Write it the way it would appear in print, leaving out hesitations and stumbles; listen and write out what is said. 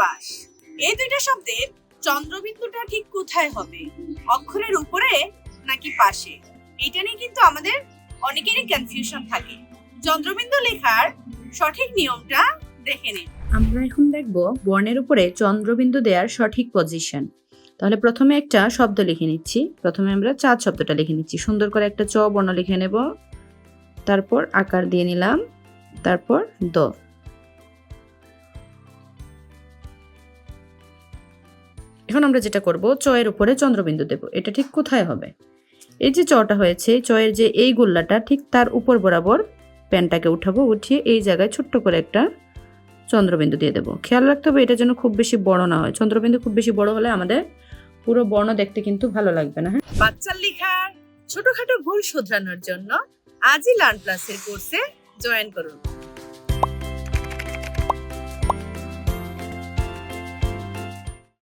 পাশ, এই দুইটা শব্দের চন্দ্রবিন্দুটা ঠিক কোথায় হবে, অক্ষরের উপরে নাকি পাশে? এটা নিয়ে কিন্তু আমাদের অনেকেরই কনফিউশন থাকে। চন্দ্রবিন্দু লেখার সঠিক নিয়মটা দেখে নিন। আমরা এখন দেখব বর্ণের উপরে চন্দ্রবিন্দু দেওয়ার সঠিক পজিশন। তাহলে প্রথমে একটা শব্দ লিখে নিচ্ছি। প্রথমে আমরা চাঁদ শব্দটা লিখে নিচ্ছি। সুন্দর করে একটা চ বর্ণ লিখে নেব, তারপর আকার দিয়ে নিলাম, তারপর দ। এখন আমরা যেটা করব, চ এর উপরে চন্দ্রবিন্দু দেব। এটা ঠিক কোথায় হবে? এই যে চটা হয়েছে, চয়ের যে এই গোল্লাটা ঠিক তার উপর বরাবর পেনটাকে উঠাবো, উঠিয়ে এই জায়গায় ছোট্ট করে একটা চন্দ্রবিন্দু দিয়ে দেবো। খেয়াল রাখতে হবে এটা যেন খুব বেশি বড় না হয়। চন্দ্রবিন্দু খুব বেশি বড় হলে আমাদের পুরো বর্ণ দেখতে কিন্তু ভালো লাগবে না। বাচ্চার লেখার ছোটখাটো ভুল শুধরানোর জন্য আজই লার্ন প্লাসের কোর্সে জয়েন করুন।